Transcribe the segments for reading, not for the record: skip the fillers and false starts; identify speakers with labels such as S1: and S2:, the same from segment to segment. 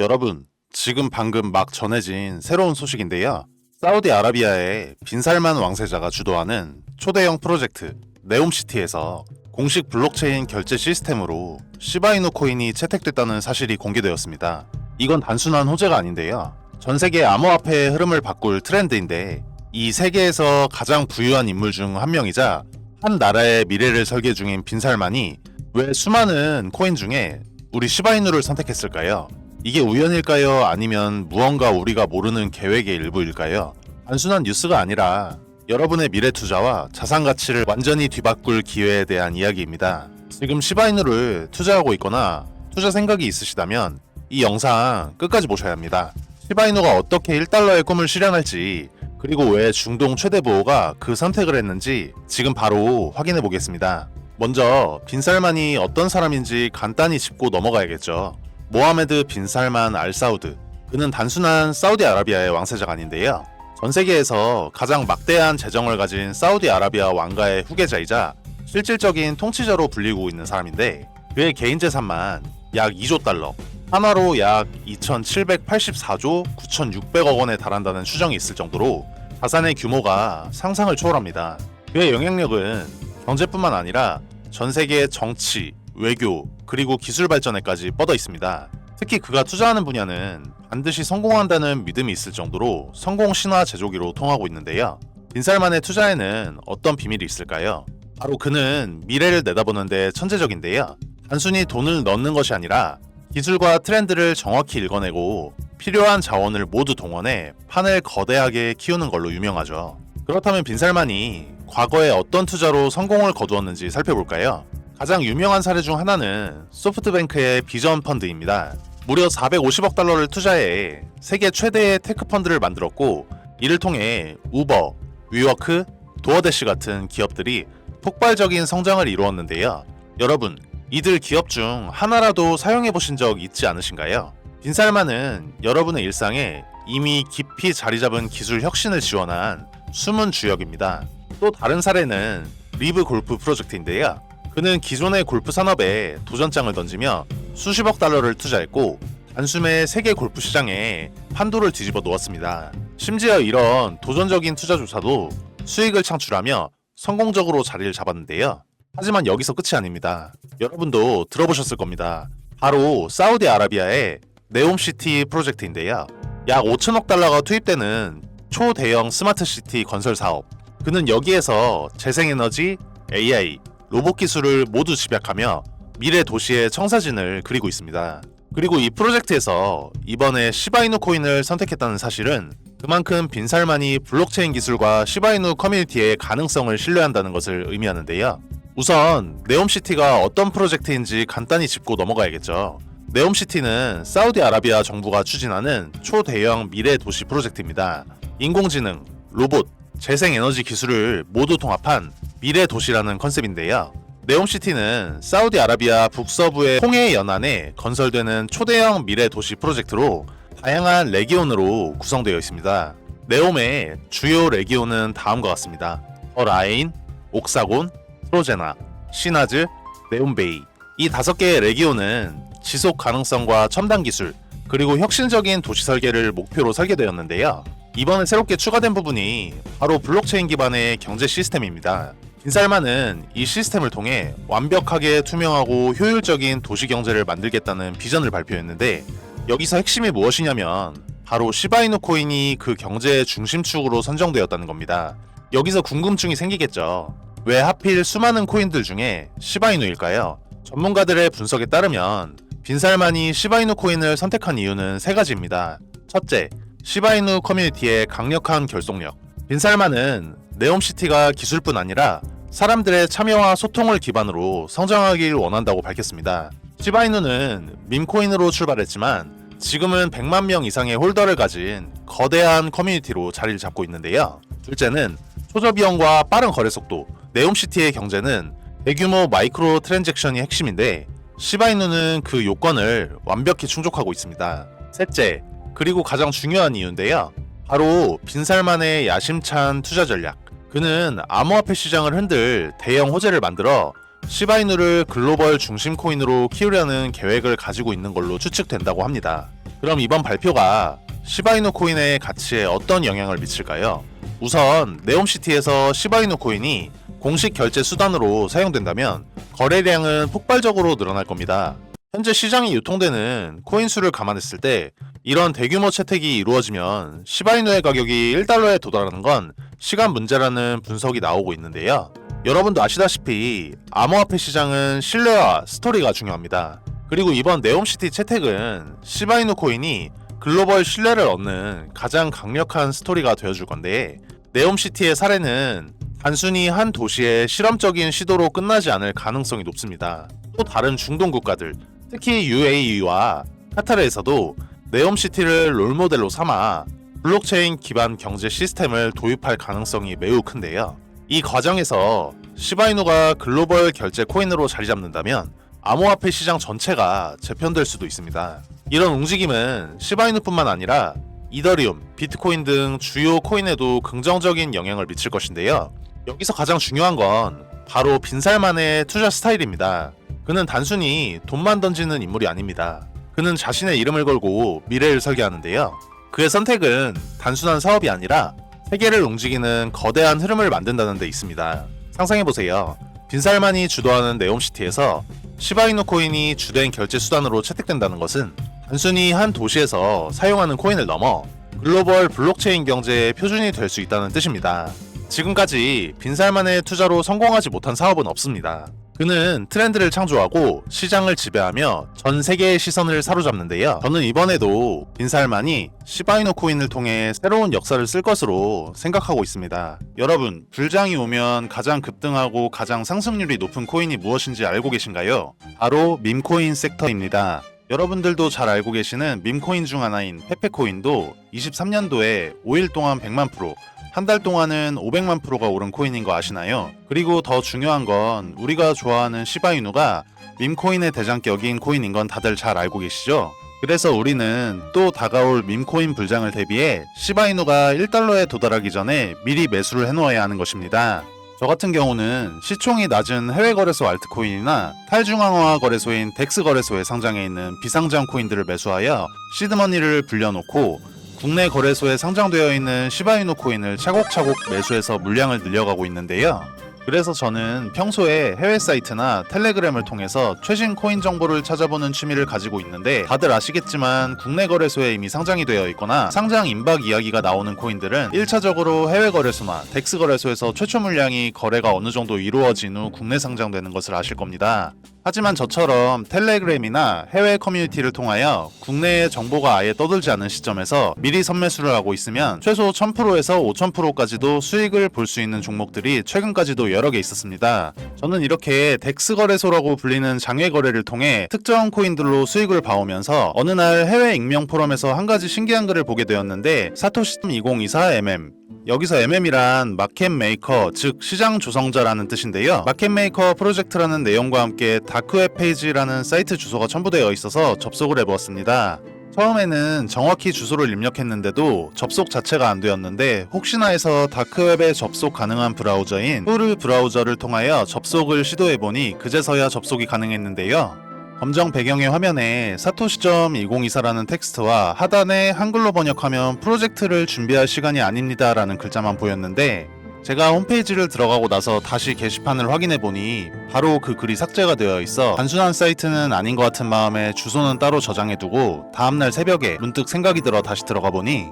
S1: 여러분, 지금 방금 막 전해진 새로운 소식인데요. 사우디아라비아의 빈살만 왕세자가 주도하는 초대형 프로젝트 네옴시티에서 공식 블록체인 결제 시스템으로 시바이누 코인이 채택됐다는 사실이 공개되었습니다. 이건 단순한 호재가 아닌데요. 전 세계 암호화폐의 흐름을 바꿀 트렌드인데 이 세계에서 가장 부유한 인물 중 한 명이자 한 나라의 미래를 설계 중인 빈살만이 왜 수많은 코인 중에 우리 시바이누를 선택했을까요? 이게 우연일까요? 아니면 무언가 우리가 모르는 계획의 일부일까요? 단순한 뉴스가 아니라 여러분의 미래 투자와 자산 가치를 완전히 뒤바꿀 기회에 대한 이야기입니다. 지금 시바이누를 투자하고 있거나 투자 생각이 있으시다면 이 영상 끝까지 보셔야 합니다. 시바이누가 어떻게 1달러의 꿈을 실현할지, 그리고 왜 중동 최대 부호가 그 선택을 했는지 지금 바로 확인해 보겠습니다. 먼저 빈살만이 어떤 사람인지 간단히 짚고 넘어가야겠죠. 모하메드 빈살만 알사우드. 그는 단순한 사우디아라비아의 왕세자가 아닌데요. 전 세계에서 가장 막대한 재정을 가진 사우디아라비아 왕가의 후계자이자 실질적인 통치자로 불리고 있는 사람인데, 그의 개인 재산만 약 2조 달러, 한화로 약 2,784조 9,600억 원에 달한다는 추정이 있을 정도로 자산의 규모가 상상을 초월합니다. 그의 영향력은 경제뿐만 아니라 전 세계의 정치, 외교, 그리고 기술 발전에까지 뻗어 있습니다. 특히 그가 투자하는 분야는 반드시 성공한다는 믿음이 있을 정도로 성공 신화 제조기로 통하고 있는데요. 빈살만의 투자에는 어떤 비밀이 있을까요? 바로 그는 미래를 내다보는데 천재적인데요. 단순히 돈을 넣는 것이 아니라 기술과 트렌드를 정확히 읽어내고 필요한 자원을 모두 동원해 판을 거대하게 키우는 걸로 유명하죠. 그렇다면 빈살만이 과거에 어떤 투자로 성공을 거두었는지 살펴볼까요? 가장 유명한 사례 중 하나는 소프트뱅크의 비전 펀드입니다. 무려 450억 달러를 투자해 세계 최대의 테크 펀드를 만들었고, 이를 통해 우버, 위워크, 도어대시 같은 기업들이 폭발적인 성장을 이루었는데요. 여러분, 이들 기업 중 하나라도 사용해 보신 적 있지 않으신가요? 빈살만은 여러분의 일상에 이미 깊이 자리 잡은 기술 혁신을 지원한 숨은 주역입니다. 또 다른 사례는 리브 골프 프로젝트인데요. 그는 기존의 골프 산업에 도전장을 던지며 수십억 달러를 투자했고, 단숨에 세계 골프 시장에 판도를 뒤집어 놓았습니다. 심지어 이런 도전적인 투자조차도 수익을 창출하며 성공적으로 자리를 잡았는데요. 하지만 여기서 끝이 아닙니다. 여러분도 들어보셨을 겁니다. 바로 사우디아라비아의 네옴시티 프로젝트인데요. 약 5천억 달러가 투입되는 초대형 스마트시티 건설 사업. 그는 여기에서 재생에너지, AI, 로봇 기술을 모두 집약하며 미래 도시의 청사진을 그리고 있습니다. 그리고 이 프로젝트에서 이번에 시바이누 코인을 선택했다는 사실은 그만큼 빈살만이 블록체인 기술과 시바이누 커뮤니티의 가능성을 신뢰한다는 것을 의미하는데요. 우선 네옴시티가 어떤 프로젝트인지 간단히 짚고 넘어가야겠죠. 네옴시티는 사우디아라비아 정부가 추진하는 초대형 미래 도시 프로젝트입니다. 인공지능, 로봇, 재생에너지 기술을 모두 통합한 미래 도시라는 컨셉인데요. 네옴시티는 사우디아라비아 북서부의 홍해 연안에 건설되는 초대형 미래 도시 프로젝트로 다양한 레기온으로 구성되어 있습니다. 네옴의 주요 레기온은 다음과 같습니다. 어라인, 옥사곤, 트로제나, 시나즈, 네옴베이. 이 5개의 레기온은 지속 가능성과 첨단 기술, 그리고 혁신적인 도시 설계를 목표로 설계되었는데요. 이번에 새롭게 추가된 부분이 바로 블록체인 기반의 경제 시스템입니다. 빈살만은 이 시스템을 통해 완벽하게 투명하고 효율적인 도시 경제를 만들겠다는 비전을 발표했는데, 여기서 핵심이 무엇이냐면 바로 시바이누 코인이 그 경제의 중심축으로 선정되었다는 겁니다. 여기서 궁금증이 생기겠죠. 왜 하필 수많은 코인들 중에 시바이누일까요? 전문가들의 분석에 따르면 빈살만이 시바이누 코인을 선택한 이유는 3가지입니다. 첫째, 시바이누 커뮤니티의 강력한 결속력. 빈살만은 네옴시티가 기술뿐 아니라 사람들의 참여와 소통을 기반으로 성장하길 원한다고 밝혔습니다. 시바이누는 밈코인으로 출발했지만 지금은 100만 명 이상의 홀더를 가진 거대한 커뮤니티로 자리를 잡고 있는데요. 둘째는 초저비용과 빠른 거래 속도. 네옴시티의 경제는 대규모 마이크로 트랜잭션이 핵심인데 시바이누는 그 요건을 완벽히 충족하고 있습니다. 셋째, 그리고 가장 중요한 이유인데요. 바로 빈살만의 야심찬 투자 전략. 그는 암호화폐 시장을 흔들 대형 호재를 만들어 시바이누를 글로벌 중심 코인으로 키우려는 계획을 가지고 있는 걸로 추측된다고 합니다. 그럼 이번 발표가 시바이누 코인의 가치에 어떤 영향을 미칠까요? 우선 네옴시티에서 시바이누 코인이 공식 결제 수단으로 사용된다면 거래량은 폭발적으로 늘어날 겁니다. 현재 시장에 유통되는 코인 수를 감안했을 때 이런 대규모 채택이 이루어지면 시바이누의 가격이 1달러에 도달하는 건 시간 문제라는 분석이 나오고 있는데요. 여러분도 아시다시피 암호화폐 시장은 신뢰와 스토리가 중요합니다. 그리고 이번 네옴시티 채택은 시바이누 코인이 글로벌 신뢰를 얻는 가장 강력한 스토리가 되어줄 건데, 네옴시티의 사례는 단순히 한 도시의 실험적인 시도로 끝나지 않을 가능성이 높습니다. 또 다른 중동 국가들, 특히 UAE와 카타르에서도 네옴시티를 롤모델로 삼아 블록체인 기반 경제 시스템을 도입할 가능성이 매우 큰데요. 이 과정에서 시바이누가 글로벌 결제 코인으로 자리 잡는다면 암호화폐 시장 전체가 재편될 수도 있습니다. 이런 움직임은 시바이누뿐만 아니라 이더리움, 비트코인 등 주요 코인에도 긍정적인 영향을 미칠 것인데요. 여기서 가장 중요한 건 바로 빈살만의 투자 스타일입니다. 그는 단순히 돈만 던지는 인물이 아닙니다. 그는 자신의 이름을 걸고 미래를 설계하는데요. 그의 선택은 단순한 사업이 아니라 세계를 움직이는 거대한 흐름을 만든다는 데 있습니다. 상상해보세요. 빈살만이 주도하는 네옴시티에서 시바이누 코인이 주된 결제 수단으로 채택된다는 것은 단순히 한 도시에서 사용하는 코인을 넘어 글로벌 블록체인 경제의 표준이 될 수 있다는 뜻입니다. 지금까지 빈살만의 투자로 성공하지 못한 사업은 없습니다. 그는 트렌드를 창조하고 시장을 지배하며 전 세계의 시선을 사로잡는데요. 저는 이번에도 빈살만이 시바이누 코인을 통해 새로운 역사를 쓸 것으로 생각하고 있습니다. 여러분, 불장이 오면 가장 급등하고 가장 상승률이 높은 코인이 무엇인지 알고 계신가요? 바로 밈코인 섹터입니다. 여러분들도 잘 알고 계시는 밈코인 중 하나인 페페코인도 23년도에 5일 동안 100만 프로, 한 달 동안은 500만 프로가 오른 코인인 거 아시나요? 그리고 더 중요한 건 우리가 좋아하는 시바이누가 밈코인의 대장격인 코인인 건 다들 잘 알고 계시죠? 그래서 우리는 또 다가올 밈코인 불장을 대비해 시바이누가 1달러에 도달하기 전에 미리 매수를 해놓아야 하는 것입니다. 저 같은 경우는 시총이 낮은 해외 거래소 알트코인이나 탈중앙화 거래소인 덱스 거래소에 상장해 있는 비상장 코인들을 매수하여 시드머니를 불려놓고 국내 거래소에 상장되어 있는 시바이누 코인을 차곡차곡 매수해서 물량을 늘려가고 있는데요. 그래서 저는 평소에 해외 사이트나 텔레그램을 통해서 최신 코인 정보를 찾아보는 취미를 가지고 있는데, 다들 아시겠지만 국내 거래소에 이미 상장이 되어 있거나 상장 임박 이야기가 나오는 코인들은 1차적으로 해외 거래소나 덱스 거래소에서 최초 물량이 거래가 어느 정도 이루어진 후 국내 상장되는 것을 아실 겁니다. 하지만 저처럼 텔레그램이나 해외 커뮤니티를 통하여 국내의 정보가 아예 떠돌지 않은 시점에서 미리 선매수를 하고 있으면 최소 1000%에서 5000%까지도 수익을 볼 수 있는 종목들이 최근까지도 여러 개 있었습니다. 저는 이렇게 덱스 거래소라고 불리는 장외 거래를 통해 특정 코인들로 수익을 봐오면서 어느 날 해외 익명 포럼에서 한 가지 신기한 글을 보게 되었는데, 사토시2024mm, 여기서 MM이란 마켓 메이커, 즉 시장 조성자라는 뜻인데요. 마켓 메이커 프로젝트라는 내용과 함께 다크웹 페이지라는 사이트 주소가 첨부되어 있어서 접속을 해보았습니다. 처음에는 정확히 주소를 입력했는데도 접속 자체가 안 되었는데, 혹시나 해서 다크웹에 접속 가능한 브라우저인 후르 브라우저를 통하여 접속을 시도해보니 그제서야 접속이 가능했는데요. 검정 배경의 화면에 사토시.2024라는 텍스트와 하단에 한글로 번역하면 프로젝트를 준비할 시간이 아닙니다 라는 글자만 보였는데, 제가 홈페이지를 들어가고 나서 다시 게시판을 확인해보니 바로 그 글이 삭제가 되어 있어 단순한 사이트는 아닌 것 같은 마음에 주소는 따로 저장해두고 다음날 새벽에 문득 생각이 들어 다시 들어가보니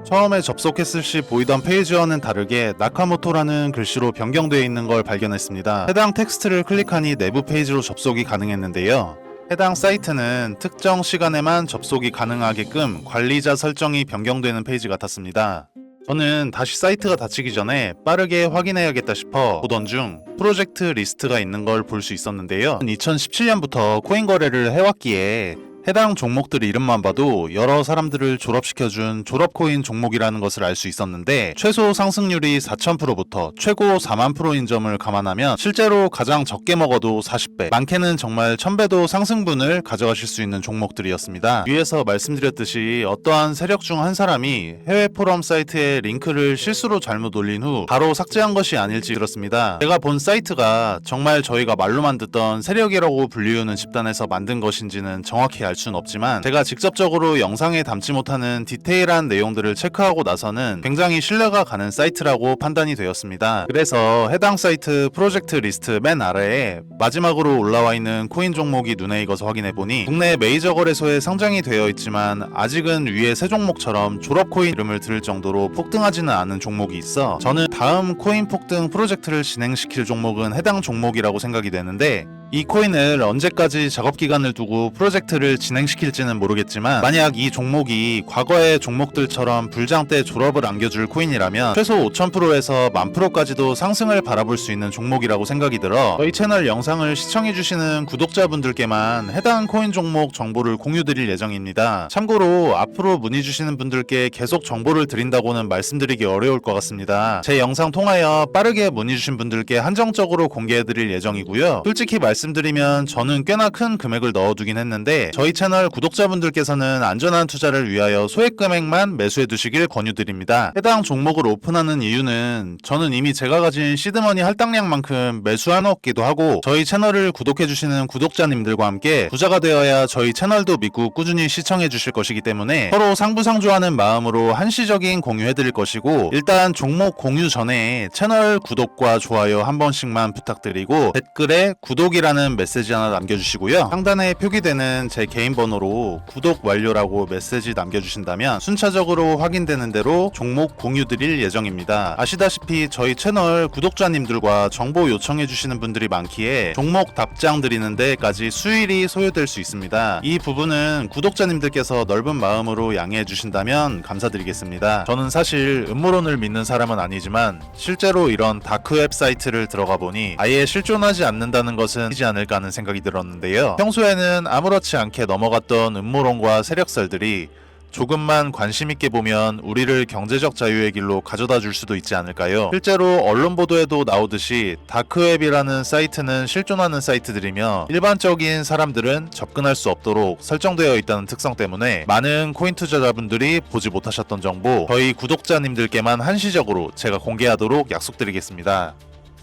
S1: 처음에 접속했을 시 보이던 페이지와는 다르게 나카모토라는 글씨로 변경되어 있는 걸 발견했습니다. 해당 텍스트를 클릭하니 내부 페이지로 접속이 가능했는데요. 해당 사이트는 특정 시간에만 접속이 가능하게끔 관리자 설정이 변경되는 페이지 같았습니다. 저는 다시 사이트가 닫히기 전에 빠르게 확인해야겠다 싶어 보던 중 프로젝트 리스트가 있는 걸 볼 수 있었는데요. 2017년부터 코인 거래를 해왔기에 해당 종목들 이름만 봐도 여러 사람들을 졸업시켜준 졸업코인 종목이라는 것을 알 수 있었는데, 최소 상승률이 4000%부터 최고 4만%인 점을 감안하면 실제로 가장 적게 먹어도 40배, 많게는 정말 1000배도 상승분을 가져가실 수 있는 종목들이었습니다. 위에서 말씀드렸듯이 어떠한 세력 중 한 사람이 해외 포럼 사이트에 링크를 실수로 잘못 올린 후 바로 삭제한 것이 아닐지 들었습니다. 제가 본 사이트가 정말 저희가 말로만 듣던 세력이라고 불리우는 집단에서 만든 것인지는 정확히 알 알 수는 없지만 제가 직접적으로 영상에 담지 못하는 디테일한 내용들을 체크하고 나서는 굉장히 신뢰가 가는 사이트라고 판단이 되었습니다. 그래서 해당 사이트 프로젝트 리스트 맨 아래에 마지막으로 올라와 있는 코인 종목이 눈에 익어서 확인해보니 국내 메이저 거래소에 상장이 되어 있지만 아직은 위에 세 종목처럼 졸업코인 이름을 들을 정도로 폭등하지는 않은 종목이 있어 저는 다음 코인 폭등 프로젝트를 진행시킬 종목은 해당 종목이라고 생각이 되는데, 이 코인을 언제까지 작업 기간을 두고 프로젝트를 진행시킬지는 모르겠지만 만약 이 종목이 과거의 종목들처럼 불장 때 졸업을 안겨줄 코인이라면 최소 5000%에서 10,000%까지도 상승을 바라볼 수 있는 종목이라고 생각이 들어 저희 채널 영상을 시청해주시는 구독자분들께만 해당 코인 종목 정보를 공유드릴 예정입니다. 참고로 앞으로 문의주시는 분들께 계속 정보를 드린다고는 말씀드리기 어려울 것 같습니다. 제 영상 통하여 빠르게 문의주신 분들께 한정적으로 공개해드릴 예정이고요. 솔직히 말씀드리면 저는 꽤나 큰 금액을 넣어두긴 했는데 저희 채널 구독자분들께서는 안전한 투자를 위하여 소액 금액만 매수해 두시길 권유드립니다. 해당 종목을 오픈하는 이유는 저는 이미 제가 가진 시드머니 할당량만큼 매수해놓기도 하고 저희 채널을 구독해주시는 구독자님들과 함께 부자가 되어야 저희 채널도 믿고 꾸준히 시청해주실 것이기 때문에 서로 상부상조하는 마음으로 한시적인 공유해드릴 것이고, 일단 종목 공유 전에 채널 구독과 좋아요 한 번씩만 부탁드리고 댓글에 구독이라는 메시지 하나 남겨주시고요. 상단에 표기되는 제 개인 번호로 구독 완료라고 메시지 남겨주신다면 순차적으로 확인되는 대로 종목 공유 드릴 예정입니다. 아시다시피 저희 채널 구독자님들과 정보 요청해주시는 분들이 많기에 종목 답장 드리는 데까지 수일이 소요될 수 있습니다. 이 부분은 구독자님들께서 넓은 마음으로 양해해주신다면 감사드리겠습니다. 저는 사실 음모론을 믿는 사람은 아니지만 실제로 이런 다크웹 사이트를 들어가 보니 아예 실존하지 않는다는 것은 이지 않을까 하는 생각이 들었는데요. 평소에는 아무렇지 않게 넘어갔던 음모론과 세력설들이 조금만 관심 있게 보면 우리를 경제적 자유의 길로 가져다 줄 수도 있지 않을까요? 실제로 언론 보도에도 나오듯이 다크웹이라는 사이트는 실존하는 사이트들이며 일반적인 사람들은 접근할 수 없도록 설정되어 있다는 특성 때문에 많은 코인 투자자분들이 보지 못하셨던 정보 저희 구독자님들께만 한시적으로 제가 공개하도록 약속드리겠습니다.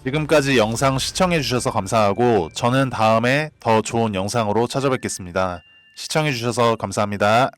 S1: 지금까지 영상 시청해주셔서 감사하고 저는 다음에 더 좋은 영상으로 찾아뵙겠습니다. 시청해주셔서 감사합니다.